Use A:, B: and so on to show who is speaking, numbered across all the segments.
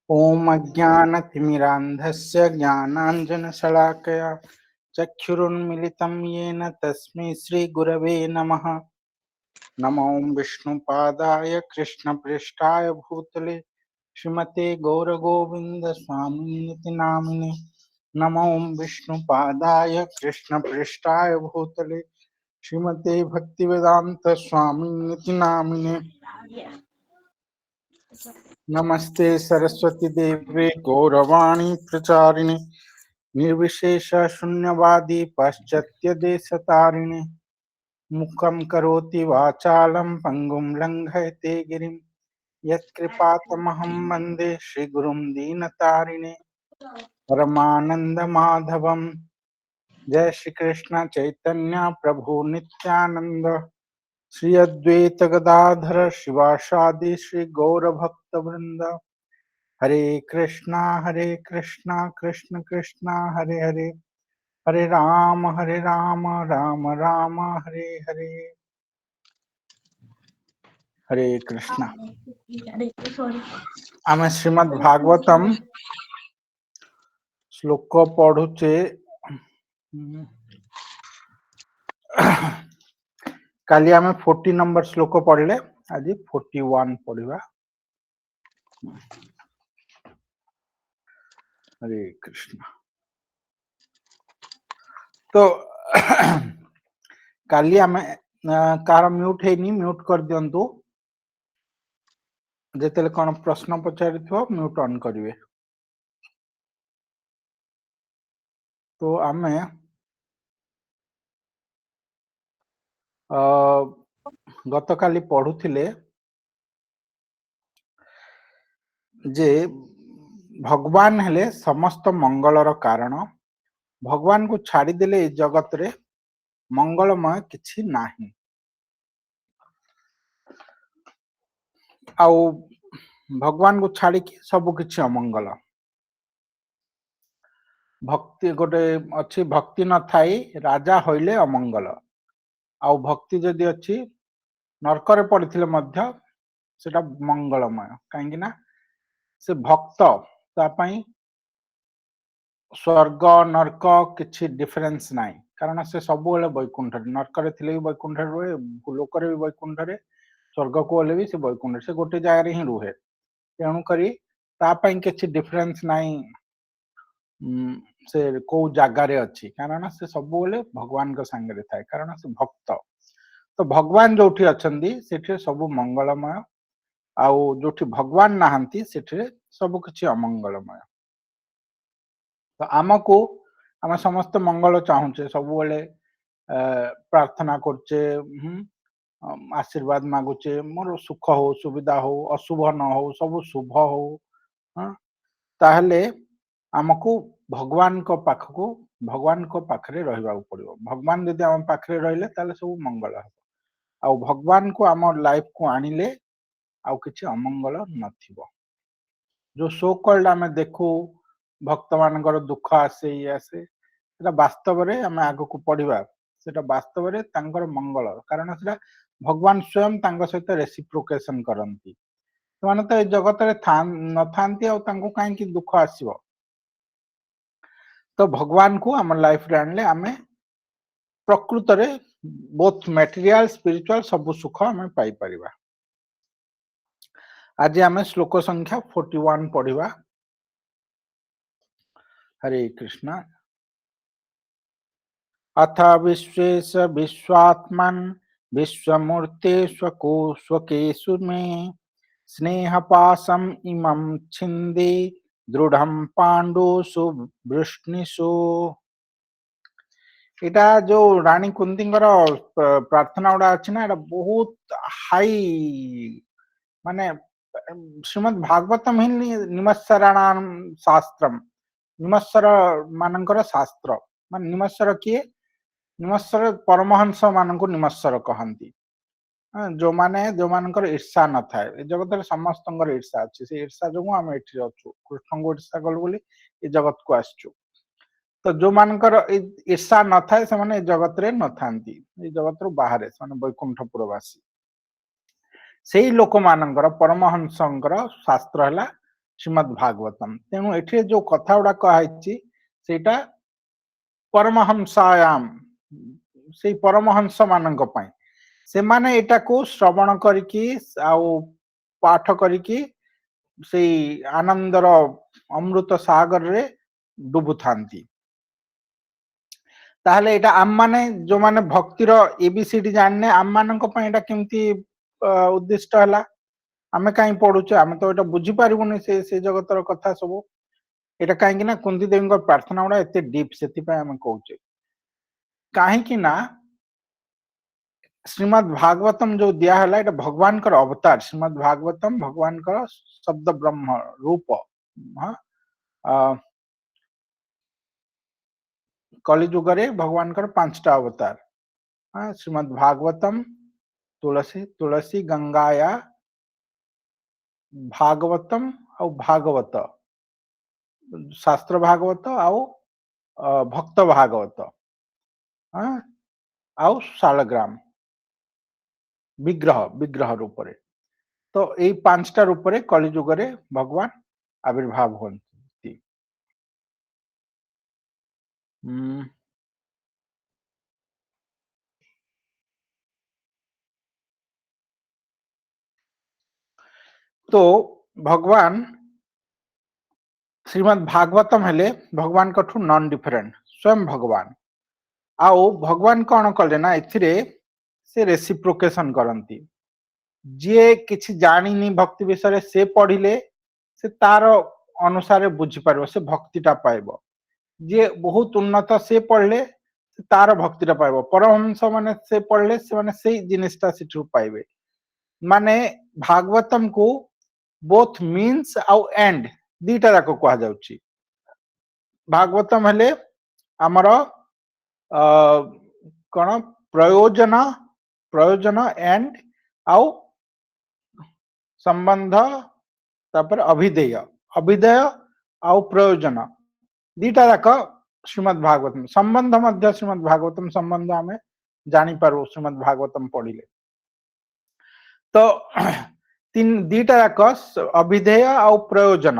A: ओम अज्ञानतिमिरान्धस्य ज्ञानाञ्जनशलाकया चक्षुरुन्मिलितं येन तस्मै श्रीगुरवे नमः। नमो विष्णुपादाय कृष्णपृष्ठाय भूतले श्रीमते गौरगोविन्दस्वामिनिति नामिने। नमो विष्णुपादाय कृष्णपृष्ठाय भूतले श्रीमते भक्तिवेदान्तस्वामिनिति नामिने। नमस्ते सरस्वती देवे गौरवाणी प्रचारिणे निर्विशेष शून्यवादी पाश्चात्य देशतारिणे मुखं करोति वाचालं पंगुं लंघयते गिरिं यत्कृपातमहं वन्दे श्रीगुरुं दीनतारिणे परमानंद माधवं। जय श्री कृष्ण चैतन्य प्रभु नित्यानंद श्री अद्वैत गदाधर शिवासादि श्री गौर भक्त वृंद। हरे कृष्णा कृष्ण कृष्णा हरे हरे, हरे राम राम राम हरे हरे। हरे कृष्णा। आम श्रीमद् भागवतम श्लोक पढ़ुचे। काली आम 40 नंबर श्लोक पढ़ले, आज 41 पढ़ा। हरे कृष्ण। तो काली आम कार म्यूट है म्यूट कर दिंतु, जिते कौन प्रश्न पचारि म्यूट ऑन करेंगे। तो आम गत काली पढ़ुले जे भगवान हेले समस्त मंगलर कारण। भगवान को छाड़ीदेले जगत रे मंगलमय किछि नाही। आउ भगवान को छाड़ी सब किछि अमंगल। भक्ति गोटे अच्छी भक्ति न थाई राजा होइले अमंगल। आउ भक्ति जदि अच्छी नरकरे पड़िथिले मध्य सेटा मंगलमय। कहीं ना से भक्त तापाई स्वर्ग नरक किछि डिफरेंस नाही, कारण से सब वैकुंठ नरकरे थिले भी वैकुंठ रुहे, लोकरे भी वैकुंठ, स्वर्ग को गले भी से वैकुंठ से गोटे जगार ही रुहे। तेणुक किसी डिफरेंस नाई से को जगार अच्छी, कारण से सब भगवान को सांगे थाए, कारण से भक्त। तो भगवान जो अच्छा सब मंगलमय, आउ जो भगवान नहांती सब किछि अमंगलमय। तो आमको आम समस्त मंगल चाहूचे, सब प्रार्थना करचे, आशीर्वाद मागुचे, मोर सुख हो सुविधा हो अशुभ न हो सब शुभ हो। ताहले आमको भगवान को पाखको भगवान को पाखरे रहिबा पड़िबो। भगवान यदि आम पाखरे रहिले ताले सब मंगल हो। आउ भगवान को आम लाइफ को आनिले आउ किछि अमंगल नथिबो। जो सो कॉल्ड आम देखू भक्त मानकर दुख आसे ये आसे, सेटा वास्तव रे आम आगो को पढ़िबा, सेटा वास्तव रे तांकर मंगल, कारण सेटा भगवान स्वयं तांको सहित रेसिप्रोकेशन करंती। माने तो जगत रे न थांती आ तांको काहे कि दुख आसीबो। तो भगवान को आम लाइफ रे आनले आमे प्रकृत रे बोथ मटेरियल स्पिरिचुअल सब सुख आमे पाई परिबा। आज आमे श्लोक संख्या 41 पढ़िबा। हरे कृष्णा। अथ विश्वेश विश्वात्मन विश्वमूर्ते स्वको स्वकेषु मे स्नेहपाशम इमं छिन्दे दृढ़ं पाण्डुषु वृष्णिषु। इटा जो रानी कुंती प्रार्थना गुड़ा अच्छी ना, बहुत हाई माने श्रीमद् भागवतम ही निमत्सराणाम शास्त्रम, निमत्सर मानकर शास्त्र मान निमत्सर किए, निमत्सर परमहंस मान को निमत्सर कहती। जो माने जो मानकर ईर्षा न थाए, जगत समस्त ईर्षा अच्छी, से ईर्षा जो आम एठी अच्छु, कृष्ण को ईर्षा कलु बोली ए जगत को आसचु। तो जो मानकर ईर्षा न थाए से माने जगत रे न थांती, ए जगत रो बाहर से माने वैकुंठपुरवासी। सेई लोक मानकर परमहंसंकर शास्त्र है श्रीमद् भागवतम। तेणु एठी जो कथा गुड़ा कही सेटा परमहंसायाम से परमहंस मानक पई से माने एटा को श्रवण करिकी आउ पाठ करिकी से आनंदर अमृत सागर रे डुबु थांती। ताहले एटा आम माने जो माने भक्तिर एबीसीडी जानने आम मानक पई एटा केमती उद्दिष्ट हला आमे काई पढुचे आमे तो एटा बुझी पारिबुनी से जगतर कथा सब एटा काहे कि ना कुंती देवी प्रार्थना गुड़ा एते डीप सेति पय आमे कहूचे काहे कि ना श्रीमद् भागवतम जो दिया है এটা भगवान कर अवतार श्रीमद् भागवतम भगवान कर शब्द ब्रह्म रूप हाँ कलि युग रे भगवान कर पांचटा अवतार हाँ श्रीमद् भागवतम तुलसी तुलसी गंगाया भागवतम और भागवत शास्त्र भागवत आउ भक्त भागवत हाँ आउ शालग्राम विग्रह विग्रह रूप रे तो यही पांचटा रूप रे कलि युग रे भगवान आविर्भाव होती। तो भगवान श्रीमद् भागवतम हेले भगवान कठू नॉन डिफरेंट स्वयं भगवान आउ भगवान कौन कले ना एथिरे से रेसिप्रोकेशन करंती जे किछि जानिनी भक्ति विषय से पढ़िले से तार अनुसार बुझी पारबो से भक्तिटा पाइबो जे बहुत उन्नत से पढ़ले तार भक्तिटा पाइबो परमहंस माने से पढ़ले से माने सेई जिनिसटा सिठू पाइबे माने भागवतम को बोथ मीन्स आउ एंड दीटा जाक कहा जाउची भागवतम हेले हमर कोन प्रयोजन प्रयोजन एंड आउ संबंध तापर अभिधेय अभिधेय आउ प्रयोजन दीटा जाक श्रीमद् भागवतम संबंध मध्य श्रीमद् भागवतम संबंध आमे जानी पारु श्रीमद् भागवतम पढ़िले तो तीन दीटा जाक अभिधेय आउ प्रयोजन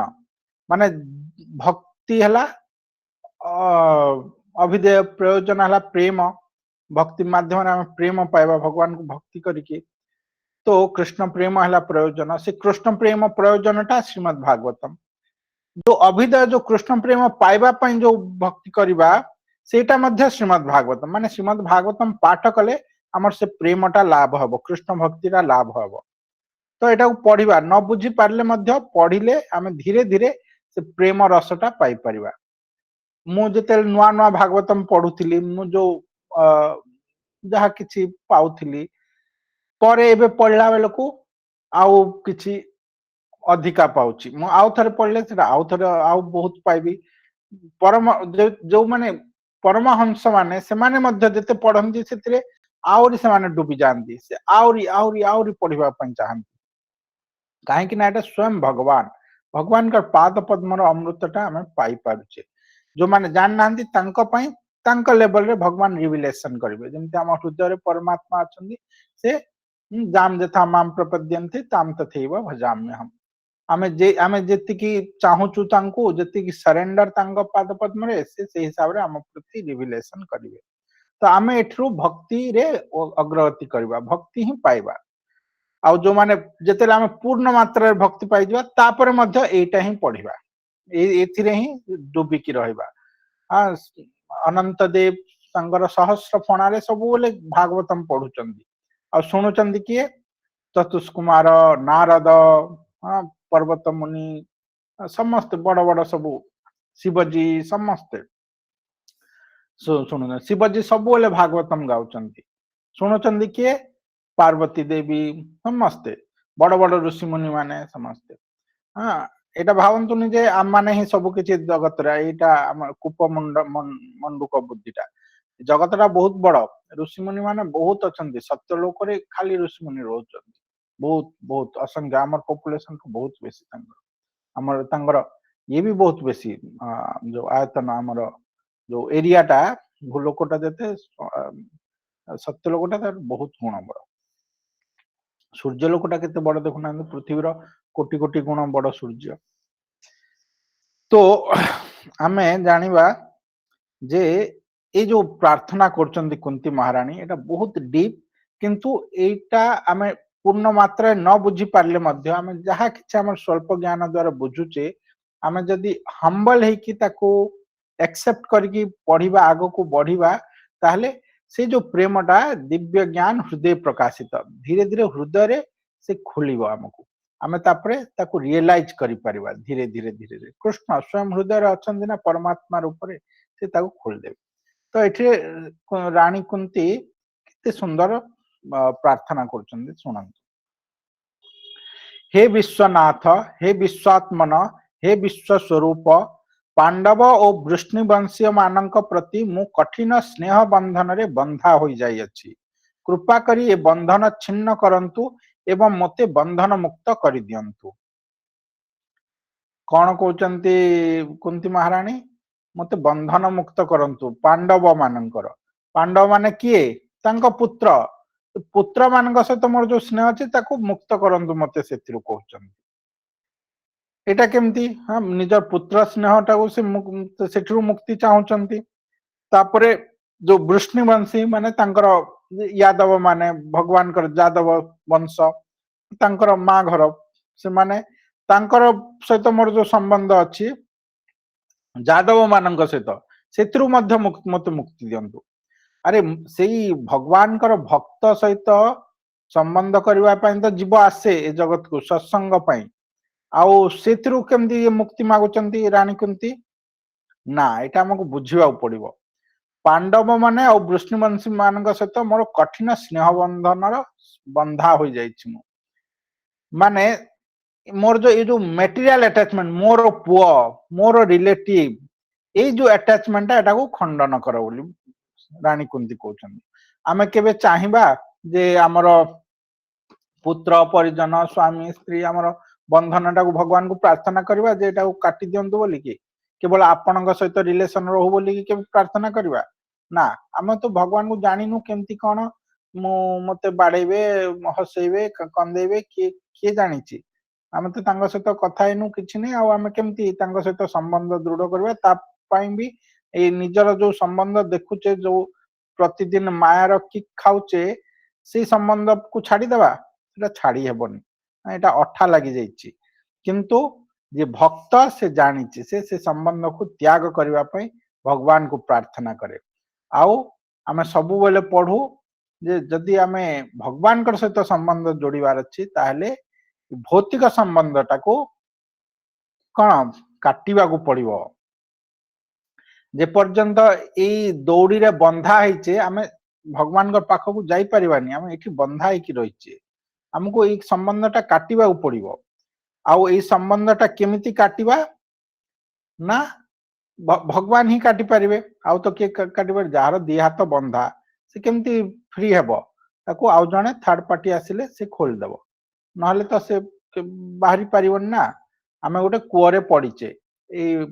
A: माने भक्ति हला अभिधेय प्रयोजन हला प्रेम भक्ति माध्यम आम प्रेम पाइबा भगवान को भक्ति करिके तो कृष्ण प्रेम हला प्रयोजन से कृष्ण प्रेम प्रयोजनटा श्रीमद् भागवतम जो अभिधेय जो कृष्ण प्रेम पाइबा पई जो भक्ति करिबा सेटा मध्य श्रीमद् भागवतम माने श्रीमद् भागवतम पाठ कले हमर से प्रेमटा लाभ हबो कृष्ण भक्तिरा लाभ हबो तो एटा को पढ़िबा न बुझी पारले मध्य पढ़िले आमे धीरे धीरे से प्रेम रसटा पाई परिबा मु जते नुआ नुआ भागवतम पढुथिली मु जो जहा किछि पाउथिली परे एबे पढ़ला बेल को आउ किछि अधिका पाउची मु आउ थरे पढ़ले सेटा आउ थरे आउ बहुत पाइबी परम जो माने परमहंस माने से माने मध्य जते पढ़ंती सेतिरे आउरी से माने डूबी जानती से आउरी आउरी आउरी पढ़िबा पई चाहंती काहे कि ना एटा स्वयं भगवान भगवान का पाद पद्मर अमृतटा हमें पाई पारुचे जो माने जान नांदी तांको पई तांको लेवल रे भगवान रिविलेशन करिवे जेमति हम हृदय रे परमात्मा अछंदी से जाम जथा माम प्रपद्यन्ते ताम तथैव भजाम्य हम आमे जेति की चाहूचु तांको जेति की सरेंडर तांको पाद पद्म रे से हिसाब रे हम प्रति रिविलेशन करिवे तो आमे एठरू भक्ति रे अग्रगति करबा भक्ति ही पाइबा आउ जो माने जेते आमे पूर्ण मात्रा रे भक्ति पाइ जबा तापर मध्य एटा ही पढिबा एथिरे ही डुबी की रहइबा अनंत देव संगर सहस्र फणा रे सब बोले भागवतम पढुचंदी आ सुनुचंदी किए चतुष कुमार नारद पर्वत मुनि समस्त बड़ बड़ सब शिवजी समस्त सुनु शिवजी सब बोले भागवतम गाउचंदी सुनुचंदी किए पार्वती देवी समस्ते बड़ बड़ ऋषि मुनि माने समस्ते हाँ एटा भावंतुनी जे आम माने ही सब किछि जगत रे एटा कूप मंडूक बुद्धिटा जगतटा बहुत बड़ ऋषि मुनि माने बहुत अछंती सत्य लोक रे खाली ऋषि मुनि रहउचंती बहुत बहुत असंख्य हमर पॉपुलेशन को बहुत बेसी हमर तांगर ये भी बहुत बेसी जो आयतन हमर जो एरियाटा भूलोकटा देते सत्य लोकटा बहुत गुण बड़ सूर्यलोकटा केते बड़ देखुना पृथ्वीर कोटि कोटि गुण बड़ सूर्य। तो आमे जानिबा जे ए जो प्रार्थना करचंदी कुंती महारानी एटा बहुत डीप, किंतु एटा आमे पूर्ण मात्रा न बुझी पारले मध्य आमे जहा किछ हमर स्वल्प ज्ञान द्वारा बुझुचे आमे जदी हम्बल हे कि ताको एक्सेप्ट करके पढ़िबा आगो को बढ़िबा ताहले से जो प्रेमटा दिव्य ज्ञान हृदय प्रकाशित धीरे धीरे हृदय रे से खोलिबो हमको आमे तापरे ताको रियलाइज करि परिबा धीरे धीरे धीरे धीरे कृष्ण स्वयं हृदय रे अछंदी ना परमात्मा रूप रे से ताको खोल देबे। तो एठे रानी कुंती केते सुंदर प्रार्थना करचंदी सुनंतु। हे विश्वनाथ, हे विश्वात्मन, हे विश्व स्वरूप, पांडव और वृष्णिवंशीय मानक प्रति मु कठिन स्नेह बंधन रे बंधा हो जाई अछि। कृपा करी ए बंधन छिन्न करंतु एवं मते बंधन मुक्त कर दियंतु। कौन कहते कुंती महारानी मते बंधन मुक्त करंतु पांडव मानकर। पांडव माने किए तांको पुत्र, पुत्र मानक सहित मोर जो स्नेह अछि ताको मुक्त करंतु मते सेतिरु कहउछन। एटा केमती हाँ निजर पुत्र स्नेहटा को से सेठरू मुक्ति चाहउछंती। तापरे जो वृष्णिवंशी माने तांकर यादव माने भगवान कर यादव वंश तांकर माँ घर से माने तांकर सहित मोर जो संबंध अछि यादव मानक सहित सेतिरु मध्य मते मुक्ति दियंतु। अरे सेई भगवान कर भक्त सहित संबंध करबा पई तो जीव आसे ए जगत को सत्संग पई आउ सेतिरु केमती ये मुक्ति मागुचंती रानी कुंती ना एटा हमको बुझिबा पड़िबो। पांडव माने और वृष्णिवंशी मानक सहित मोर कठिन स्नेह बंधन बंधा हो जाइछि मु माने मोर जो ये जो मटेरियल अटैचमेंट मोर पुओ मोर रिलेटिव ए जो अटैचमेंट एटा को खंडन कर बोली रानी कुंती कहउछन। आमे केबे चाहिबा जे हमर पुत्र परिजन स्वामी स्त्री हमर बंधनटा को भगवान को प्रार्थना करबा जे एटा को काटी दियंतु बोली कि केवल आपनक सहित रिलेशन रहू बोली कि प्रार्थना करबा ना। आमे तो भगवान को जानिनु केमती कोन मते बाड़ेबे हसेबे कंदेबे के जानिछि आमे तो तांग सहित कथा हेनु किछि नै आ आमे केमती तांग सहित संबंध दृढ़ करबा ता पई भी ए निजर जो संबंध देखुचे जो प्रतिदिन मायार किक खाउचे से संबंध को छाड़ी देबा सेटा छाड़ी हेबनी एटा अठा लागि जाइछि। किंतु जे भक्त से जानिछि से संबंध को त्याग करबा पई भगवान को प्रार्थना करे। आउ आमे सबु बेले पढू जे जदि आमे भगवान कर सहित संबंध जोड़ीबार अछि ताहले भौतिक संबंधटा को कौन काटिबा को पड़िबो। जे पर्यंत ए दौड़ी रे बंधा हेचे आमे भगवान को पाख को जाई परिबानी आमे एठी बंधा हेकी रहिचे हमको ए संबंधटा काटिबा को पड़िबो। आउ ए संबंधटा केमिति काटिबा ना भगवान ही काटी परिबे आउ तो के काटिबे जार दी हाथ बंधा से केमिति फ्री हेबो ताको आउ जने थर्ड पार्टी आसिले से खोल देबो नहले तो से बाहरी परिबन ना। आमे गोटे कुओरे पड़ीचे ए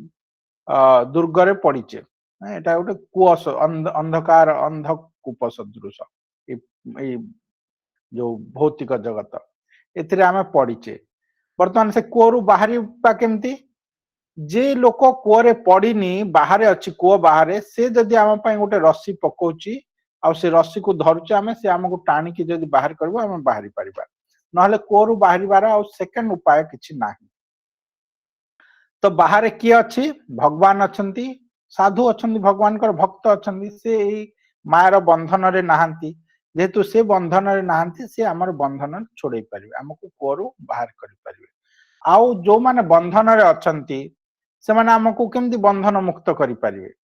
A: दुर्गरे पड़ीचे एटा गोटे कुओ अंधकार अंधकूप सदृश ए जो भौतिक जगत एथिरे आमे पड़ीचे। वर्तमान से कुओरु बाहरी पा केमती जे लोक कुओरे पड़ीनी बाहरे अछि कुओ बाहरे से जदि आम पई गोटे रस्सी पकोची आ से रस्सी को धरुचे आमे से हमको टाणी की जदि बाहर करबो आमे बाहरी परिबा नहले कुओरु बाहरिबार आ सेकंड उपाय किछि नाही। तो बाहर किए अच्छी भगवान अछंती साधु अछंती भगवान कर भक्त अछंती से मायर बंधन रे नहांती जेहेतु से बंधन रे नहांती से हमर बंधन छोड़े परिबे हमको कोरु बाहर करि परिबे। आउ जो माने बंधन रे अछंती से माने हमको केमती बंधन मुक्त करि परिबे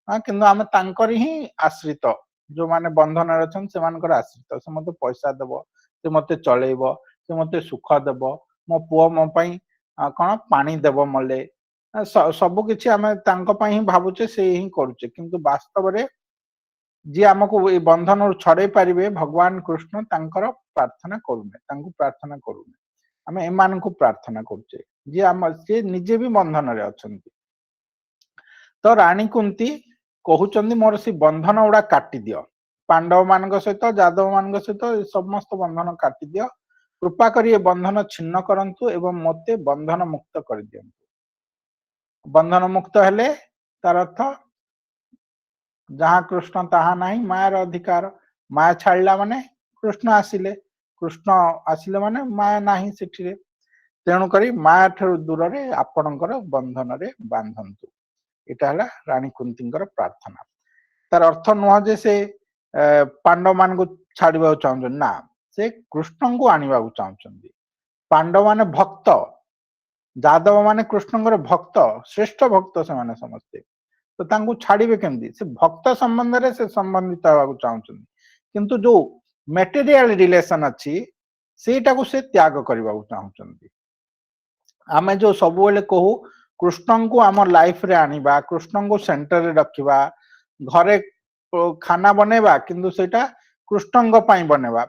A: हां किंतु हम तांकर ही आश्रित जो माने बंधन रे अछन से मानकर आश्रित से मते पैसा देबो से मते चलेइबो से मते सुख देबो मो पुओ मो पई कौन पानी देव मले सब किछि आमे तांको पई ही भाबुचे से ही करूचे किंतु वास्तव रे जे हमको ए बंधन छड़े पारिबे भगवान कृष्ण तांकर प्रार्थना करूने तांको प्रार्थना करूने आमे एमान को प्रार्थना करूचे जे हम से निजे भी बंधन रे अछंती। तो रानी कुंती कहउचंदी मोर से बंधन उडा काटी दियो पांडव मानक सहित यादव मानक सहित समस्त बंधन काटी दियो कृपा करी ए बंधन छिन्न करंतु एवं मते बंधन मुक्त कर दियंतु। बंधन मुक्त हेले तार अर्थ जहाँ कृष्ण तहा नहीं मायार अधिकार। माया छाड़ला माने कृष्ण आसिले, कृष्ण आसिले माने माया नाही सेठिरे। तेणु करी माया ठारू दूर रे आपणकर बंधन रे बांधंतु। एटा हला रानी कुंतींकर प्रार्थना। तार अर्थ नुह जे से पांडव मान को छाड़वा चाहते ना, से कृष्ण को आनिबा चाहते। पांडव माने भक्त, जादव माने कृष्णଙ୍କର भक्त, श्रेष्ठ भक्त से माने समस्ते। तो तांको छाड़िबे केमती? से भक्त संबंध रे से संबंधित होबाकू चाहछन, किंतु जो मटेरियल रिलेशन अछि सेटा को से त्याग करबाकू चाहछन। आमे जो सब बेले कहू कृष्ण को आम लाइफ रे आनिबा, कृष्ण को सेंटर रे रखिबा, घरे खाना बनेबा किंतु सेटा कृष्ण पई बनेबा,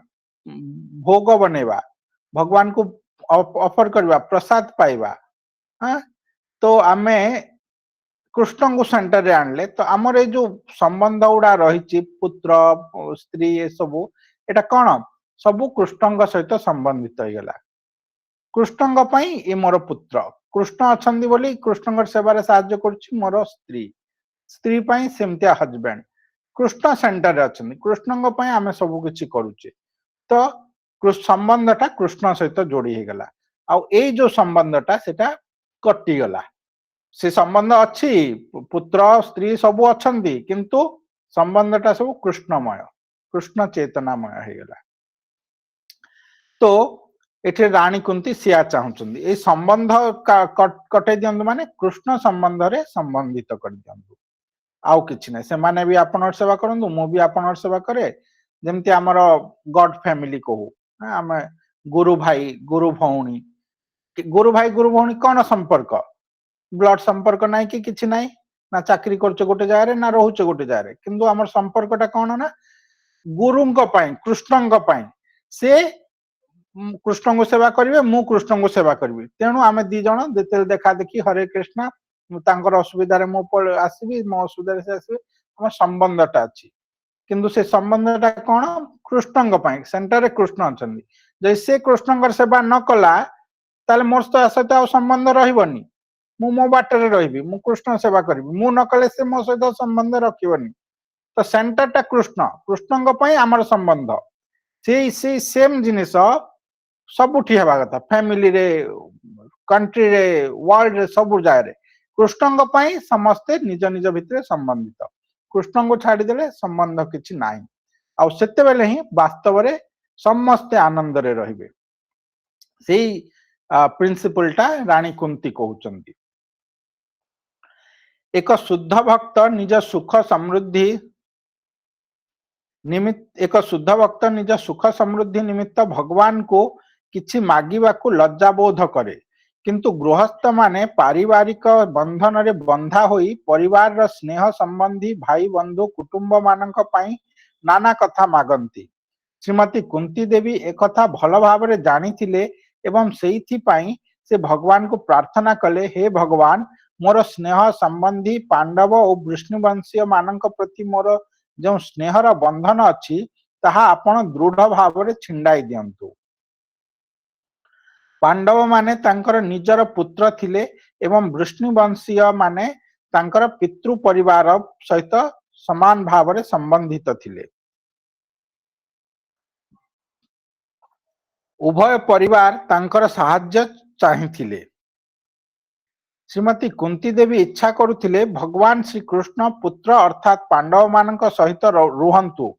A: भोग बनेबा, भगवान को ऑफर करबा, प्रसाद पाइबा। हाँ, तो आमे कृष्ण को सेंटर रे आनले तो आमर ए जो संबंध गुड़ा रही पुत्र स्त्री ये सब एटा कौन सब कृष्ण सहित संबंधित हो गला। कृष्ण पई ए मोर पुत्र, कृष्ण अछंदी बोली कृष्ण सेवारे साहाय्य करूछि मोर स्त्री, स्त्री पई सेमतिया हस्बैंड, कृष्ण सेंटर रे अछंदी, कृष्ण पई आमे सब किछि करूचे। तो संबंधटा कृष्ण सहित जोड़ी हे गला। आ ए जो संबंधटा सेटा कटि गला। से संबंध अच्छी, पुत्र स्त्री सब अच्छी, किंतु संबंधटा सब कृष्णमय, कृष्ण चेतनामय हो गला। तो एठे रानी कुंती सिया चाहूचंदी ए संबंध कटे दियंतु माने कृष्ण संबंध रे संबंधित कर दियंतु, आउ किछि नै। से माने भी आपनर सेवा करंतु, मो भी आपनर सेवा करे। जेमति हमर गॉड फैमिली कहू, हम गुरु भाई गुरु भौणी, गुरु भाई गुरु भौणी कोन संपर्क? ब्लड संपर्क नाइ कि किछि नाइ ना, चाकरी करछ गोटे जाय ना रहउछ गोटे जाय, किंतु हमर संपर्कटा कोन ना गुरुंक पई, कृष्णंक पई। से कृष्ण को सेवा करिवे, मु कृष्ण को सेवा करबी। तेणु आमे दी जण जेते देखा देखी हरे कृष्ण, तांकर असुविधा रे मो आसीबी, मो असुविधा रे से आसीबे, हमर संबंधटा अछि। किंतु से संबंधटा कोन? कृष्णंक पई, सेंटर रे कृष्ण अछंदी। जे से कृष्णंकर सेवा न कला ताले मोर सहित आ संबंध रहिबनी। मु मो बाटर रही, मु कृष्ण सेवा करी, मु न कले से मो सहित संबंध रखिबनी। तो सेंटरटा कृष्ण, कृष्णंक पई हमर संबंध। से सेम जिनिस सबुठी हेबा कथा, फैमिली रे, कंट्री रे, वर्ल्ड रे, सब जाय रे कृष्णंक पई समस्ते निज निज भितरे संबंधित। कृष्ण को छाड़ी देले संबंध किछि नाही। आ सेते बेले ही वास्तव रे समस्ते आनंद रे रहिबे। सेही प्रिंसिपलटा रानी कुंती कहउचंती। एक शुद्ध भक्त निज सुख समृद्धि निमित्त, एक शुद्ध भक्त निज सुख समृद्धि निमित्त भगवान को किछि मागिबाकू लज्जा बोध करे, किंतु गृहस्थ माने पारिवारिक बंधन रे बंधा होई परिवार र स्नेह संबंधी भाई बंधु कुटुंब मानक पई नाना कथा मागंती। श्रीमती कुंती देवी एक कथा भल भाव जानी थिले एवं सेइथि पई से भगवान को प्रार्थना कले, हे भगवान, मोर स्नेह संबंधी पांडव और विष्णुवंशीय मानक प्रति मोर जो स्नेहर बंधन अछि ताहा आपण दृढ़ भाव रे छिंडाई दियंतु। पांडव माने तांकर निजर पुत्र थिले एवं विष्णुवंशीय माने तांकर पितृ परिवार सहित समान भाव रे संबंधित थिले। उभय परिवार तांकर साहाय्य चाहिथिले। श्रीमती कुंती देवी इच्छा करुथिले भगवान श्री कृष्ण पुत्र अर्थात पांडव मानक सहित रुहंतु,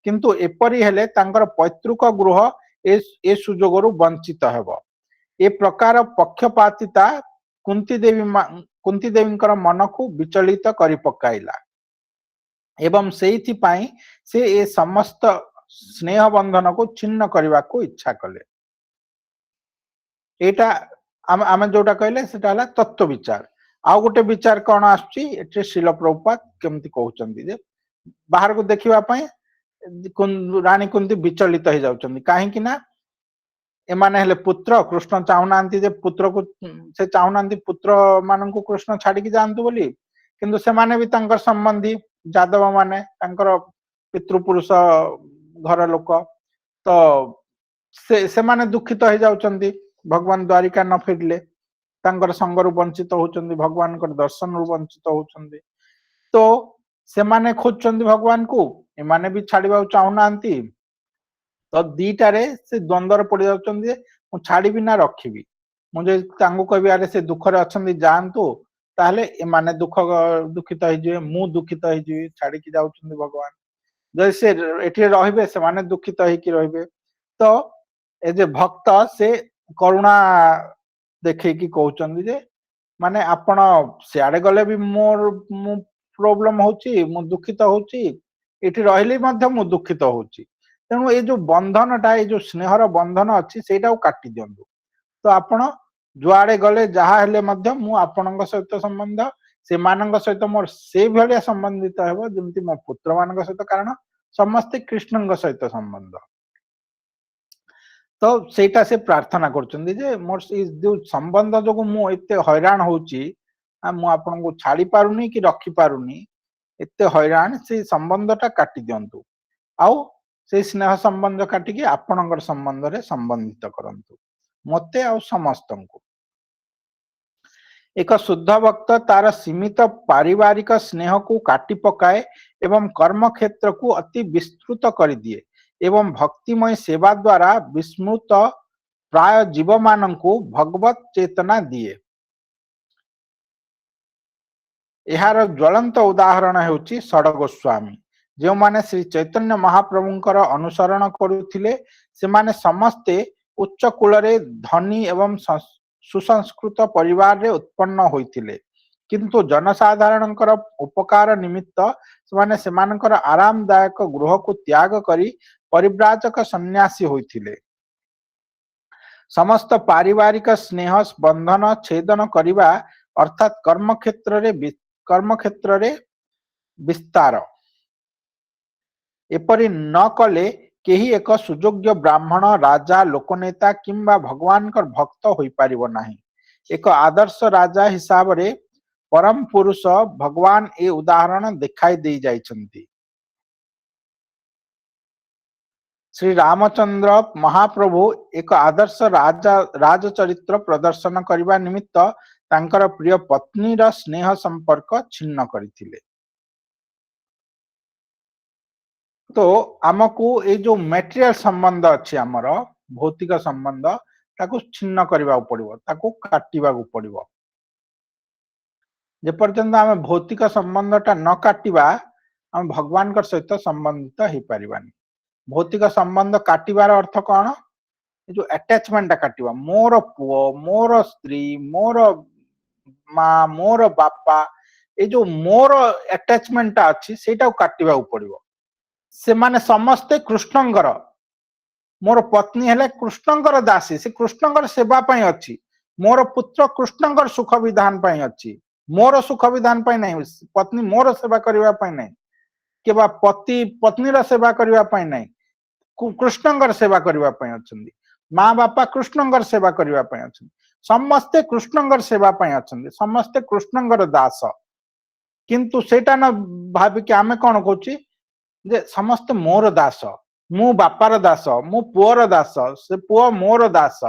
A: किंतु एपरि हेले तांकर पैतृक गृह ए सुजोगरु वंचित हेबो। ए प्रकार पक्षपातिता कुंती देवींकर मन को विचलित करि पकाइला एवं सेइथि पई से ए समस्त स्नेह बंधन को छिन्न करबा को इच्छा कले। एटा आमे जोटा कहले सेटा हला तत्व विचार। आउ गोटे विचार कोन आछी एटे शिल प्रभुपाद केमति कहउचंदी जे बाहर को देखिबा पई रानी कुंती विचलित हो जाउचंदी। काहे कि ना एमाने हेले पुत्र, कृष्ण चाहुनांती जे पुत्र को से चाहुनांती पुत्र मान को कृष्ण छाड़ी की जानतु बोली, किंतु से माने भी तांकर संबंधी जादव माने तांकर पितृपुरुष घर लोक। तो से माने दुखित हो जाउचंदी भगवान द्वारिका न फिरले तांकर संगरु वंचित होउचंदी भगवान कर दर्शन रु वंचित होउचंदी तो से माने खोजचंदी भगवान को ए माने भी छाड़ीबा चाहुनांती तो दीटारे से द्वंद्वर पड़ जाउचंदी जे मु छाड़ीबी ना रखिबी मु जे तांगु कहबी अरे से दुख रे अछंदी जानतु ताहले ए माने दुखित हो जे मु दुखित हो जे छाड़ी की जाउचंदी भगवान जैसे एठी रहिबे से माने दुखित हो कि रहिबे तो ए जे भक्त से करुणा देखे कि कहउचंदी जे माने आपण सियाडे गले भी मोर मु प्रॉब्लम होची मु दुखित होची एठी रहिले मध्य मु दुखित होची तेणु ये जो बंधनटा ये जो स्नेहर बंधन अच्छी सेटा काटी दियंतु तो आपण जुआड़े गले जहा हेले मध्य मु आपणक सहित संबंध से मानक सहित मोर से भलिया संबंधित हेबो जेमति मो पुत्र मानक सहित कारण समस्त कृष्णଙ୍କ सहित संबंध तो सेटा से प्रार्थना करचंदी जे मोर जो संबंध जो मु एते हैरान होची मु आपनको छाड़ी पारुनी कि रखी पारुनी एते हैरान से संबंधटा काटी दियंतु आउ से स्नेह संबंध काटिकी आपणकर संबंध रे संबंधित करंतु मते आ समस्त को एक शुद्ध भक्त तार सीमित पारिवारिक स्नेह को काटी पकाए एवं कर्म क्षेत्र को अति विस्तृत कर दिए एवं भक्तिमय सेवा द्वारा विस्मृत प्राय जीव मान को भगवत चेतना दिए यार ज्वलंत उदाहरण हेउची षड गोस्वामी जो माने श्री चैतन्य महाप्रभुंकर अनुसरण करुथिले से माने समस्ते उच्च कुल रे धनी एवं सुसंस्कृत परिवार रे उत्पन्न होइथिले किंतु जनसाधारणकर उपकार निमित्त माने सेमानकर आरामदायक गृह को त्याग करी परिव्राजक सन्यासी होइथिले समस्त पारिवारिक स्नेह बंधन छेदन करिबा अर्थात कर्म क्षेत्र रे विस्तार एपरि न कले केही एक सुयोग्य ब्राह्मण राजा लोकनेता किंबा भगवान कर भक्त होई पारिबो नाही एक आदर्श राजा हिसाब रे परम पुरुष भगवान ए उदाहरण दिखाई दे जाइछंती श्री रामचंद्र महाप्रभु एक आदर्श राजचरित्र प्रदर्शन करबा निमित्त तांकर प्रिय पत्नी रा स्नेह संपर्क छिन्न करथिले तो आमको ये जो मटेरियल संबंध अच्छी आमर भौतिक संबंध ताको छिन्न करबा पड़िबो ताको काटिबा पड़िबो जे पर्यंत आम भौतिक संबंधटा न काटिबा आम भगवान कर सहित संबंधित हो पारिबानी भौतिक संबंध काटिबार अर्थ कौन जो अटैचमेंट काटिबा मोर पुओ मोर स्त्री मोर माँ मोर बापा ये जो मोर अटैचमेंट अच्छी सेटा काटिबा पड़िबो से माने समस्ते कृष्णंकर मोर पत्नी हेले कृष्णंकर दासी से कृष्णंकर सेवा पई अछि मोर पुत्र कृष्णंकर सुख विधान पई अछि मोर सुख विधान पई नहीं पत्नी मोर सेवा करबा पई नहीं केबा पति पत्नी रा सेवा करबा पई नहीं कृष्णंकर सेवा करबा पई अछंदी माँ बापा कृष्णंकर सेवा करबा पई अछंदी समस्ते कृष्णंकर सेवा पई अछंदी समस्ते कृष्णंकर दास किंतु सेटा न भाबी कि आमे कोन कहूची जे समस्त मोर दास मु बापार दास मु पुअर दास से पुओ मोर दास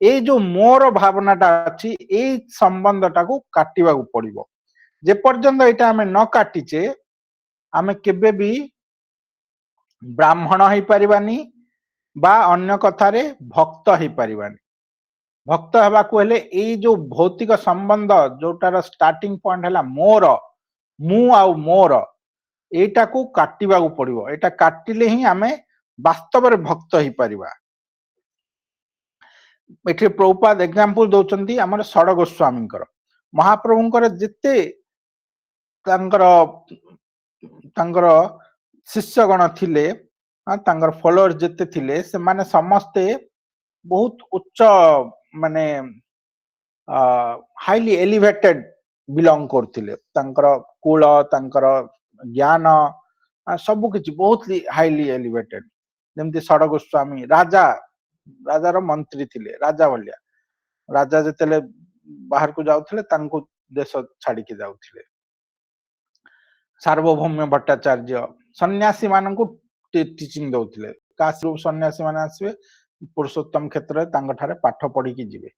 A: ए जो मोर भावनाटा अछि ए संबंधटा को काटिबा पड़िबो जे पर्यंत एटा हमें न काटिचे आमे केबे भी ब्राह्मण हो पारिबानी बा अन्य कथारे भक्त हो पारिबानी भक्त हेबा को हेले ए जो भौतिक संबंध जोटार स्टार्टिंग पॉइंट हैला मोर मु आ मोर एटा को काटिबा पड़िबो एटा काटिले ही आमे वास्तव रे भक्त हो पारिबा एठी प्रभुपाद एग्जांपल दोचंती हमर षड गोस्वामीकर महाप्रभुंकर जेते तांकर शिष्यगण थिले तांकर फॉलोअर्स जेते थिले से माने समस्ते बहुत उच्च माने हाईली एलिवेटेड बिलोंग करथिले तांकर कुल तांकर ज्ञान सब किछि बहुत हाईली एलिवेटेड जेमति षड गोस्वामी राजार मंत्री थिले राजा भलिया राजा जेतेले बाहर को जाउथिले तांको देश छाड़ी के जाउथिले सार्वभौम भट्टाचार्य सन्यासी मानन को टीचिंग दउथिले काश्रू सन्यासी माने आसीबे पुरुषोत्तम क्षेत्र तांगठारे पाठ पढ़ी की जिवे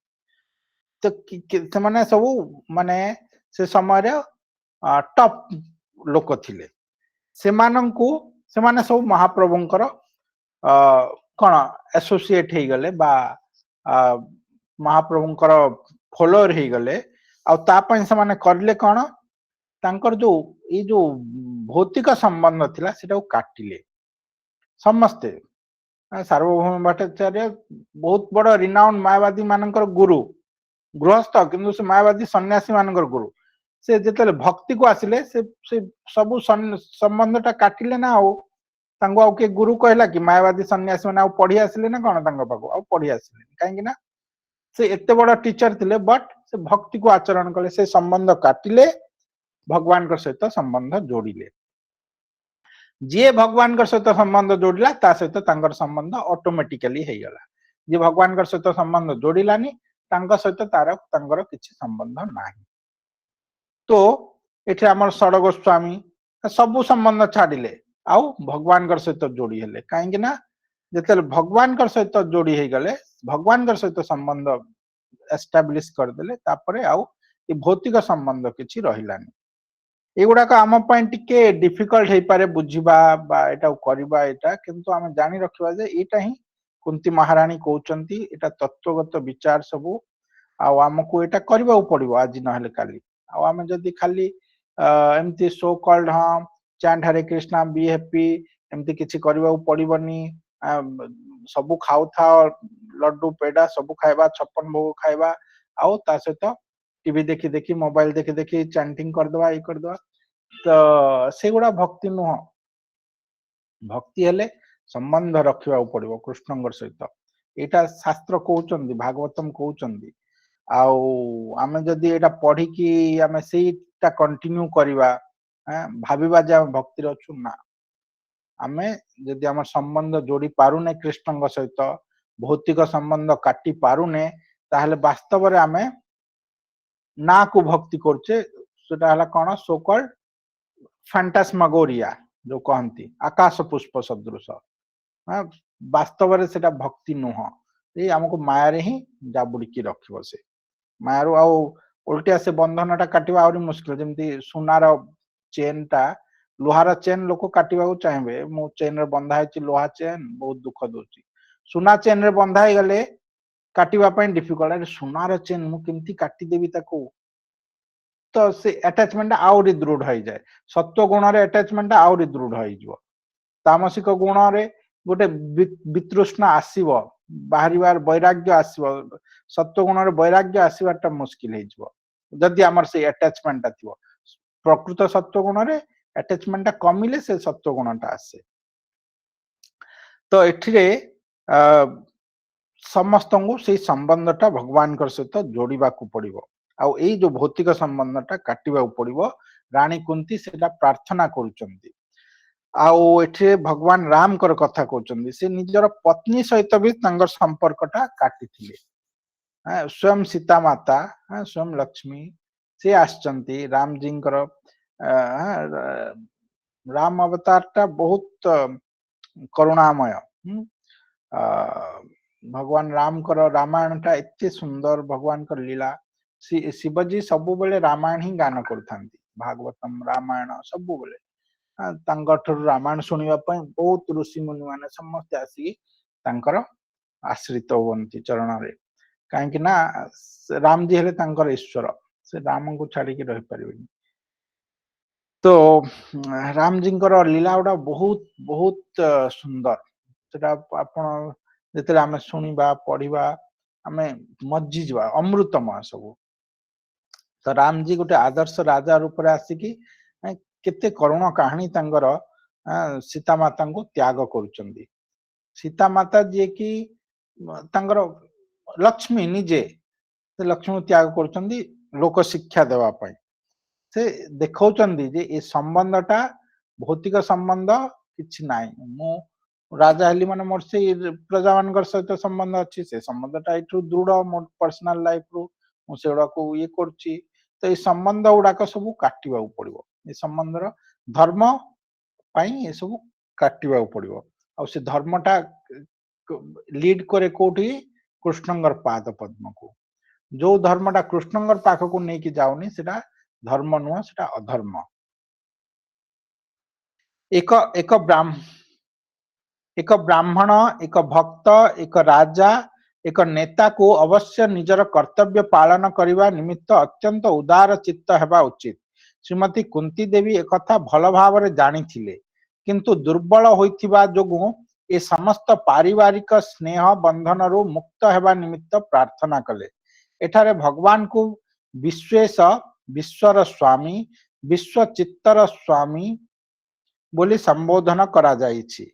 A: तो से माने सब माने से समय रे टॉप लोक थिले सेमानंकु सेमाने सब महाप्रभुंकर कौन एसोसिएट हो गले बा महाप्रभुंकर फॉलोअर हो गले से माने करले कौन तांकर जो ये जो भौतिक संबंध थिला सेटा काटिले समस्ते सार्वभौम भट्टाचार्य बहुत बड़ रिनाउंड मायावादी मानकर गुरु गृहस्थ किंतु से मायावादी सन्यासी मानकर गुरु से जेतले भक्ति को आसिले से सब संबंधटा काटिले ना आउ के गुरु कहला कि मायावादी सन्यासी माने पढ़ी आसिले ना कौन पाखु पढ़ी आसिले कहीं ना से एते बड़ टीचर थिले बट से भक्ति को आचरण कले से संबंध काटिले भगवान का सहित संबंध जोड़िले जी भगवान का सहित संबंध जोड़ला ता सहित तांकर संबंध ऑटोमेटिकली हो गला जी भगवान का सहित संबंध जोड़िलानी तांकर सहित तार तांकर किछि संबंध नाही तो एठे हमर षड गोस्वामी सब संबंध छाडिले आउ भगवान का सहित जोड़ी हेले काहे ना जेते भगवान का सहित जोड़ी हो गले भगवान का सहित संबंध एस्टाब्लिश कर देले तापरे आउ ये भौतिक संबंध किछि रहिलानी एगुड़ाक आम टिके डिफिकल्ट हो पारे बुझा करवा एटा किंतु आम जानी रखा जे एटा ही कुंती महाराणी कहते एटा तत्वगत विचार सबू आमको एटा करबा पड़ो आज ना काली आम जदि खाली एमती सो कॉल्ड हाँ chant Hare Krishna be happy एमती किछि करबा पड़ोनी सबू खाऊ था लड्डू पेड़ा सबू खाइबा 56 भोग खाइबा आउ ता सहित टीवी देखी देखी मोबाइल देखी देखी चैंटिंग करदवा ये करदवा तो से गुड़ा भक्ति नुह भक्ति हेले संबंध रखा पड़ो कृष्ण सहित यहाँ शास्त्र कहते भागवतम कहते आम जदि एटा पढ़ी कि आम से कंटिन्यू करवा भाविबा जे आम भक्ति अच्छु ना आमे जदि आम संबंध जोड़ी पारुने कृष्ण सहित भौतिक संबंध काटी पारुने ताहले वास्तव रे आमे ना को भक्ति करछे सेटा हला कोन सो कॉल्ड फैंटास्मागोरिया जो कहती आकाश पुष्प सदृश वास्तव रे सेटा भक्ति नुह ये हमको माया रे ही जाबुड़ी रखिबो से मायारू आउ उल्टिया से बंधन टा काटिबा आउरी मुश्किल जेमती सुनार चेन टा लोहार चेन लोक काटिबा को चाहेबे मो चेन रे बंधा है लोहा चेन बहुत दुख दोची सुना चेन रे बंधा है गले काटिबा पई डिफिकल्ट है सुनार चेन मु केमती काटी देबी ताको तो से अटैचमेंट आउरी दृढ़ हो जाए सत्व गुण रे अटैचमेंट आउरी दृढ़ हो जिवो तामसिक गुण रे गोटे वितृष्णा आसीबो बाहरिवार वैराग्य आसीबो सत्व गुण रे वैराग्य आसीबाटा मुश्किल हो जिवो जदि हमर से अटैचमेंट थिवो प्रकृत सत्व गुण रे अटैचमेंट कमिले से सत्व गुणटा आसे तो एठिरे समस्त को से संबंधटा भगवान सहित जोड़वा को पड़ो आउ ए जो भौतिक संबंधटा काटिबा पड़ो रानी कुंती सेटा प्रार्थना करुचंती आउ एठे भगवान राम कर कथा कहउचंती से निजर पत्नी सहित भी तांगर संपर्कटा काटिथिले स्वयं सीता माता स्वयं लक्ष्मी से आछंती राम जी राम अवतारटा बहुत करुणामय भगवान राम कर रामायण टा एते सुंदर भगवान कर लीला शिवजी सबु बेले रामायण ही गान करथांती भागवतम रामायण सबु बेले तांकर रामायण सुनिबा पई बहुत ऋषि मुनि माने समस्त आसी तांकर आश्रित होवंती चरण रे काहे कि ना राम जी हेले तांकर ईश्वर से राम को छाड़ी के रह परिबेनी तो राम जी लीला गुड़ा बहुत बहुत सुंदर सेटा आपण जेते आमे सुनिबा पढ़िबा आमे मज्जी जवा अमृतमय सब तो राम जी गोटे आदर्श राजा रूप रे आसिकी केते करुण कहानी तांगर सीता माता को त्याग करुचंदी सीता माता जे कि तांगर लक्ष्मी निजे से लक्ष्मी त्याग करुचंदी लोक शिक्षा देवा पई से देखौचंदी जे ए संबंधटा भौतिक संबंध किछि नाइ मु राजा हेली माने मोर से प्रजा मानकर सहित संबंध अच्छी से संबंधटा एठु दृढ़ मोर पर्सनल लाइफ रु मु सेडा को ये करछि तो ये संबंध गुड़ाक सब काटिबा पड़ो ये संबंधर धर्म पाई ये सब काटिबा पड़ो आ से धर्मटा लीड करे कोठी कृष्णंगर पाद पद्म को जो धर्मटा कृष्णंगर पाख को नहीं कि जाउनी सेटा धर्म नुह सेटा अधर्म एक एक ब्राह्मण एक भक्त एक राजा एक नेता को अवश्य निजर कर्तव्य पालन करने निमित्त अत्यंत उदार चित्त हेबा उचित। श्रीमती कुंती देवी एक कथा भल भाव जानी थिले किंतु दुर्बल होइथिबा जोगु ए समस्त पारिवारिक स्नेह बंधन रु मुक्त हेबा निमित्त प्रार्थना कले। एठारे भगवान को विश्वेश विश्वर स्वामी विश्व चित्तर स्वामी बोली संबोधन करा जाइछि।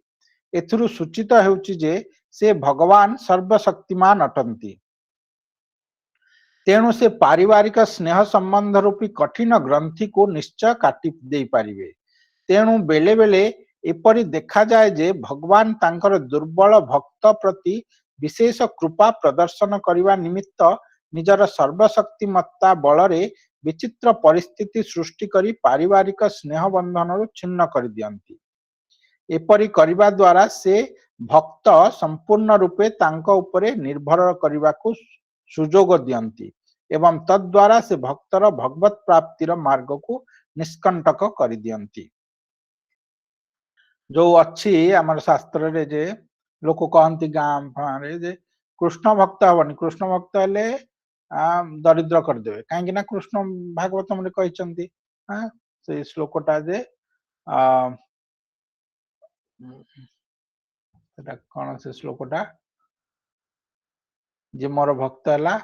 A: एथुरु सूचित हेउछि जे से भगवान सर्वशक्तिमान अटंती तेणु से पारिवारिक स्नेह संबंध रूपी कठिन ग्रंथि को निश्चय काटी दे पारिबे। तेणु बेले बेले एपरि देखा जाए जे भगवान तांकर दुर्बल भक्त प्रति विशेष कृपा प्रदर्शन करने निमित्त निजर सर्वशक्तिमत्ता बलरे विचित्र परिस्थिति सृष्टि करी पारिवारिक स्नेह बंधन छिन्न कर दियंती। एपरि करिबा द्वारा से भक्त संपूर्ण रूपे तांको उपरे निर्भर करने को सुजोग दियंती एवं तद्वारा से भक्तर भगवत प्राप्तिर मार्ग को निष्कंटक कर दियंती। जो अच्छी आमर शास्त्र रे जे लोक कहती गाँ फाँरे जे कृष्ण भक्त हबनी कृष्ण भक्त हेले दरिद्र करदेवे कहीं कृष्ण भागवतम रे कहते से श्लोकटा जे कौन से श्लोकटा जे मोर भक्त है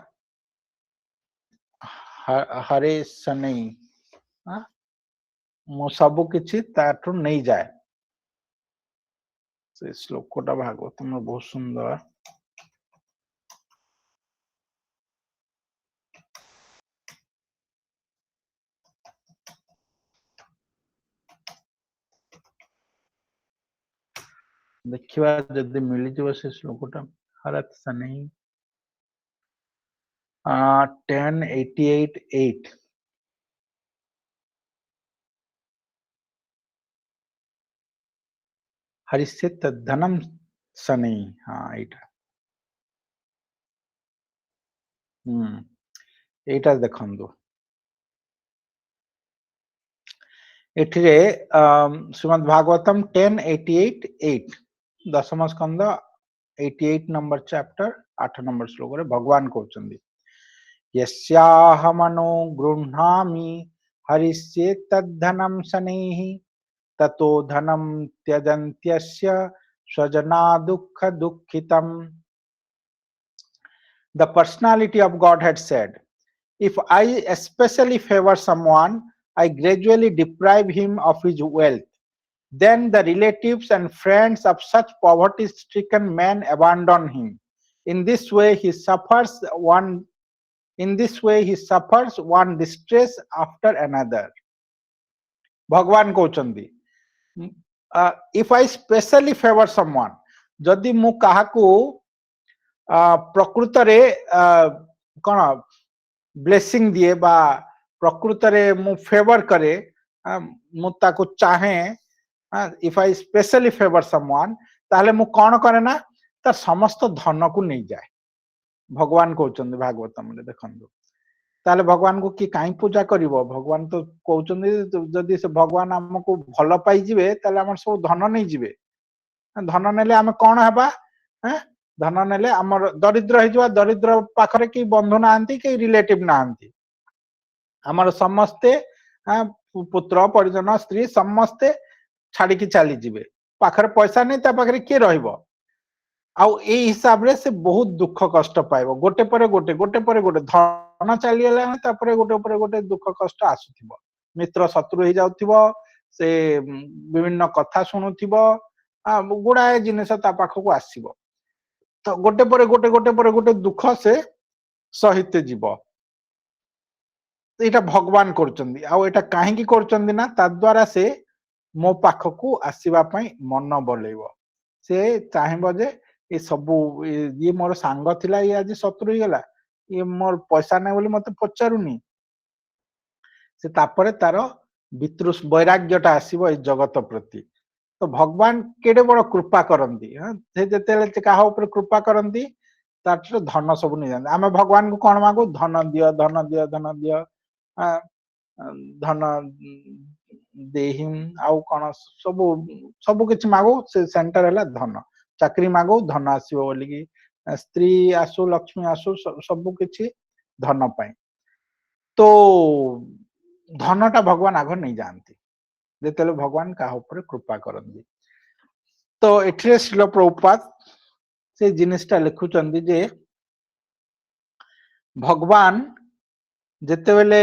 A: हरे शनै मो सबु किछि ताठु नहीं जाए से श्लोकटा भागवतम बहुत सुंदर देखिवा जदि मिली जो से श्लोकटा हरत शनै 1088 हरिष्य तद्धनम शनै हाँ एटा एटा देखंदो एठिरे श्रीमद् भागवतम 1088 दशम स्कंद 88 नंबर चैप्टर 8 नंबर श्लोक रे भगवान कहउचंदी यस्याहमनो गृह्णामि हरिष्ये तद्धनम शनैः ततो धनम त्यजन्त्यस्य स्वजना दुःख दुःखितम। The personality of God had said, if I especially favor someone, I gradually deprive him of his wealth. Then the relatives and friends of such poverty-stricken men abandon him. In this way, he suffers one distress after another. भगवान कहउचंदी if I specially favor someone, जदि मु काहाकू प्रकृत रे कौन blessing दिए बा प्रकृत रे मु फेवर करे मु ताको चाहे if I specially favour someone ताले मु कौन करे ना तार समस्त धन को नहीं जाए। भगवान कहउचंदी भागवतम रे देखंदो ताले भगवान को कि काई पूजा करिवो भगवान तो कहउचंदी जदि से भगवान हमको भल पाई जिवे ताले हमर सब धन नहीं जिवे धन नेले हम कौन हेबा धन नेले हमर दरिद्र हिजवा दरिद्र पाखरे कि बंधु नांती कि रिलेटिव नांती हमर समस्ते पुत्र परिजन स्त्री समस्ते छाड़ी की चली जिवे पाखरे पैसा नहीं ता पाखरे के रहइबो आउ ए हिसाब रे से बहुत दुख कष्ट पाइबो गोटे परे गोटे धन चली गेला तापरे गोटे परे गोटे दुख कष्ट आसुथिबो मित्र शत्रु ही जाउथिबो से विभिन्न कथा सुनुथिबो गुडाए जिनिस ता पाखको आसीबो तो गोटे परे गोटे दुख से सहित जीव एटा भगवान करचंदी आउ एटा काहे की करचंदी ना ता द्वारा से मो पाखको आसीबा पई मन बोलेबो से चाहेबो जे ए सबु ये मोर सांग थिला ये आज शत्रु ही गेला ये मोर पैसा नै बोली मते पचारुनी से तापरे तार वितृष वैराग्यटा आसीबो ए जगत प्रति तो भगवान केडे बड़ कृपा करती से जिते क्या कृपा करती तार धन सब नहीं जाते आम भगवान को कौन मागू धन दियो धन दियो धन दियो धन देहिम आउ कौन सब सब किछि मागो से सेंटर है धन चाकरी मागो धन आसो बोलिकी स्त्री आसु लक्ष्मी आसु सब किछि धन पाई तो धनटा भगवान आग नहीं जानती जिते भगवान क्या कृपा करती तो एठिरे श्रील प्रभुपाद से जिनिसटा लिखुचंदी जे भगवान जेते बेले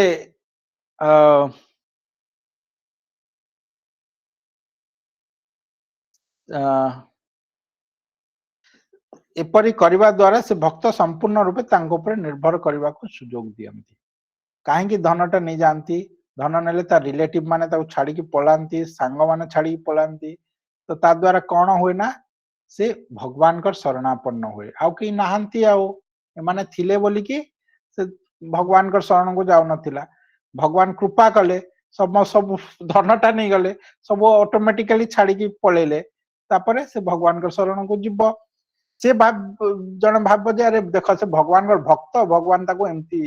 A: एपरी करबा द्वारा से भक्त संपूर्ण रूपे तांको ऊपर निर्भर करबा को सुयोग दियंती काहेकि धनटा नहीं जानती धन नेले ता रिलेटिव माने ताको छाड़ी की पलांती सांग माने छाड़ी की पलांती तो ता द्वारा कौन हुए ना से भगवान कर शरणापन्न हुए आउ कहीं नहांती आउ एमाने थिले बोली कि से भगवान कर शरण को जाउ नथिला भगवान कृपा कले सब सब धनटा नहीं गले सब ऑटोमेटिकली छाड़ी की पळेले तापरे से भगवान कर शरण को जिवो से जन भाव जे अरे देख से भगवान भक्त भगवान ताको एमती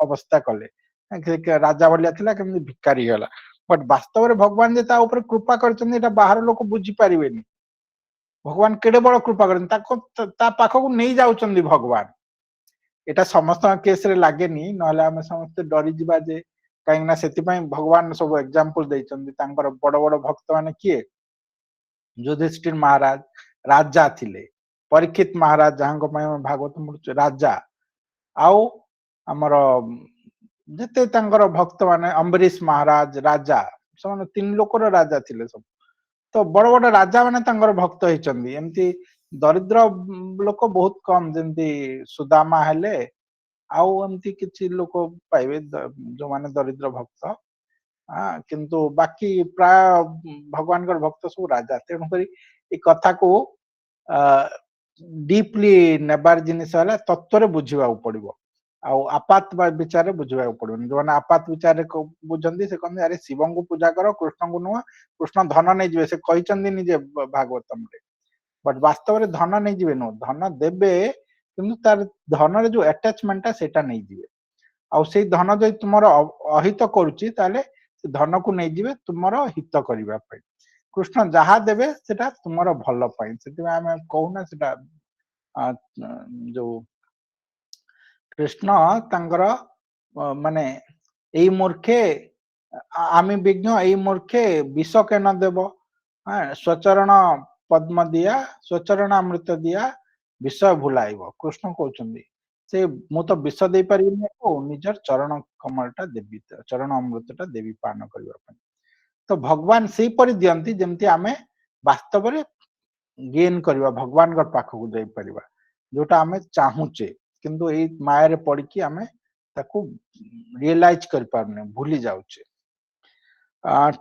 A: अवस्था कले राजा भलिया थिला केमती भिकारी गला बट वास्तव में भगवान जे ता ऊपर कृपा करछन एटा बाहर लोक बुझी पारिबेनी भगवान केडे बड़ कृपा करछन ता पाखकु नहीं जाउछन भगवान एटा समस्त केस रे लागेनी नहले हम समस्त डरी जिबा जे काहे ना सेति पई भगवान सब एग्जांपल दैछन तांकर बड़ बड़ भक्त माने किए युधिष्ठिर महाराज राजा थिले परीक्षित महाराज जहां भागवत राजा आउ आमर जिते भक्त माने अम्बरीश महाराज राजा से तीन लोकर राजा थिले सब तो बड़ बड़ राजा माने भक्त होइचंदी एमती दरिद्र लोक बहुत कम जमती सुदामा हेले आउ एमती किछि लोक पाइबे जो माने दरिद्र भक्त किंतु बाकी प्राय भगवान भक्त सब राजा तेणु करी ए कथा को डीपली नेबार जिनिस तत्व बुझा पड़ो आपात विचार बुझा पड़ो जो मैंने आपात विचार बुझे से कहते अरे शिव को पूजा कर कृष्ण को नुह कृष्ण धन नहीं जाए से कहते निजे भागवतम रे बट वास्तव में धन नहीं जाए नुह धन देवे किंतु तार धन रे जो अटैचमेंट सेटा नहीं जाए आउ से धन जो तुम अहित करुच्ची से धन को नहीं जाए तुम हित करने कृष्ण जहा देवे सेटा तुमर भल पाई से आम कहूना सेटा जो कृष्ण तांकर माने एई मूर्खे आमी विज्ञ एई मूर्खे विष के न देव स्वचरण पद्म दिया स्वचरण अमृत दिया विष भुलाइब कृष्ण कहते से मु तो विष दे पारि निजर चरण कमलटा देवी चरण अमृतटा देवी पान करने तो भगवान से परि दियंती जेमती आमे वास्तव में गेन करवा भगवान पाखक जाई परिबा जोटा आमे चाहूचे किंतु ए माया रे पड़की आमे ताकू रियलाइज कर पारने भूली जाउचे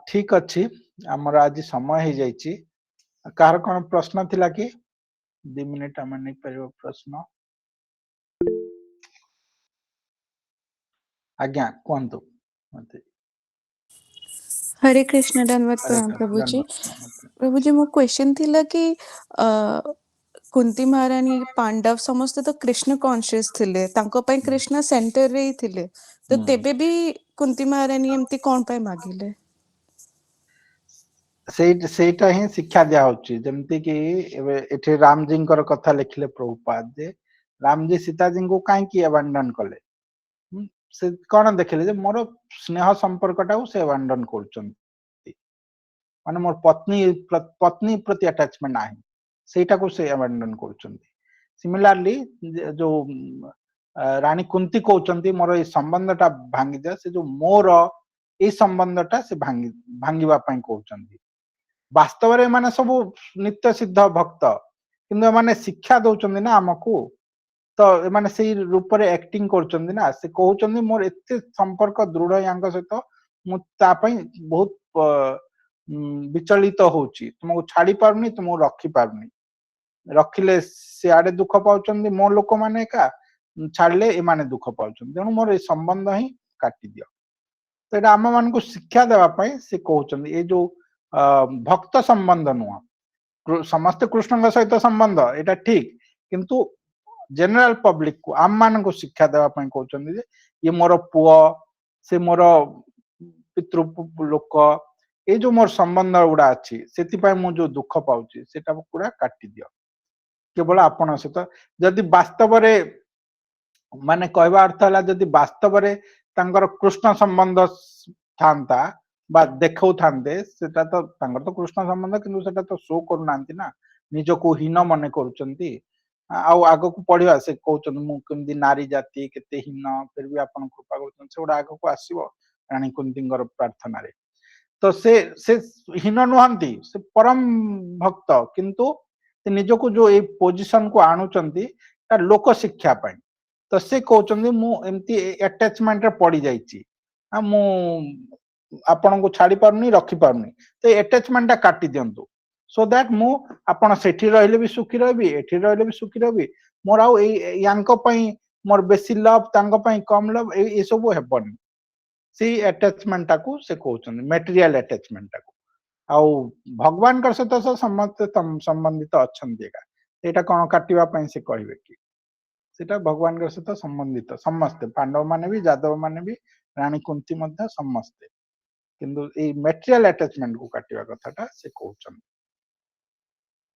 A: ठीक अछि हमर आज समय हो जाइछि कार कोन प्रश्न थिला कि 2 मिनिट हम नहीं परिबो प्रश्न आज्ञा कोंतु मते
B: हरे कृष्ण धन्यवाद प्रणाम प्रभु जी प्रभु जी मो क्वेश्चन थिला कि कुंती महारानी पांडव समस्त तो कृष्ण कॉन्शियस थिले तांको पय कृष्ण सेंटर रे थिले तो तेबे भी कुंती महारानी एमती कोन पय मागिले
A: सेटा ही शिक्षा दिया होची जेमती कि एठे राम जी कर कथा लिखले प्रभुपाद जे राम जी सीता जी को काहे की अबंडन कले से कौन देखले जे मोर स्नेह संपर्कटा से अबंडन करचंती माने मोर पत्नी प्रति अटैचमेंट नाही सेटा को से अबंडन करचंती सिमिलरली जो रानी कुंती कहचंती मोर ए संबंधटा भांगी दे से जो मोर ए संबंधटा से भांगीबा पय कहचंती वास्तव में माने सब नित्य सिद्ध भक्त किंतु माने शिक्षा दउचंदी ना हमकू तो माने से रूप रे एक्टिंग करचंदी ना से कहउचंदी मोर एते संपर्क दृढ़ यांक सहित मु ता पय बहुत विचलित होउची तुमको छाड़ी पारुनी तुमको रखी पारुनी रखिले से आडे दुख पाउचंदी मो लोक माने का छाड़ले ए माने दुख पाउचंदी तेणु मोर ए संबंध ही काटी दियो तो एटा आम मान को शिक्षा देवा पय से कहउचंदी ए जो भक्त संबंध नुह समस्त कृष्ण सहित संबंध एटा ठीक किंतु जनरल पब्लिक को आम मान को शिक्षा देवा कहते ये मोर पुओ से मोर पितृ लोक ये जो मोर संबंध गुड़ा अच्छी से मु जो दुख पाऊँ से पूरा काटी दियो केवल आपण सहित जदि वास्तव माने कहवा अर्थ है जदि वास्तव कृष्ण संबंध था बा देखौ थांते सेटा तो कृष्ण संबंध किंतु सेटा तो शो करूना ना निज को हीन मन करुचंती आग को पढ़िया से कहते मुझे नारी जाति केते हीन फिर भी आपन कृपा कर से आग को आसो रानी कुंती प्रार्थना रे तो से हीन नुहंती से परम भक्त किंतु निज को जो ये पोजिशन को आणुचंती लोक शिक्षा पाई तो से कहते मुझे अटैचमेंट रे पड़ी जाइए मु आपण को छाड़ी पारनी रखी पारनी तो अटैचमेंट काटी दिंतु सो दैट मु आपण सेठी रहले भी सुखी रहबी एठी रहले भी सुखी रहबी मोर आउ यांको पई मोर बेसी लव तांको पई कम लव ए सब हेबनी सी अटैचमेंट टाकू से कहउछन मटेरियल अटैचमेंट टाकू आउ भगवान कर सहित समस्त संबंधित अछन देगा एटा कोन काटिबा पई से कहबे कि सेटा भगवान कर सहित संबंधित समस्त पांडव माने भी यादव माने भी रानी कुंती मध्य समस्त किंतु ए मटेरियल अटैचमेंट को काटिबा कथाटा से कहउछन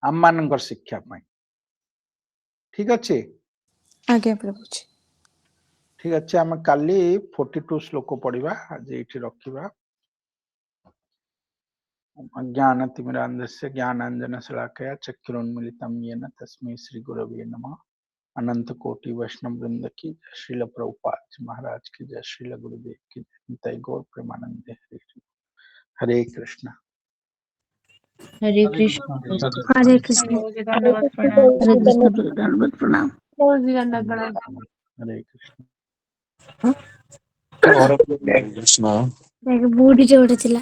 A: आम मान शिक्षा पाई ठीक अच्छे
B: आज्ञा प्रभुजी
A: ठीक अच्छे आम काली 42 श्लोक पढ़ा आज ये रखा ज्ञान तिमिरांधस्य ज्ञानांजन शलाकया चक्षुरुन्मीलितं येन तस्मै श्री गुरवे नमः अनंत कोटि वैष्णव वृंद की जय श्रील प्रभुपाद जी महाराज की जय श्रील गुरुदेव की जय निताई गौर प्रेमानंद हरे कृष्ण
C: हरे कृष्ण
D: हरे कृष्ण
C: धन्यवाद प्रणाम
D: हरे कृष्ण दंडवत प्रणाम
A: हरे कृष्ण
D: एक बूढ़ी जोड़े थिला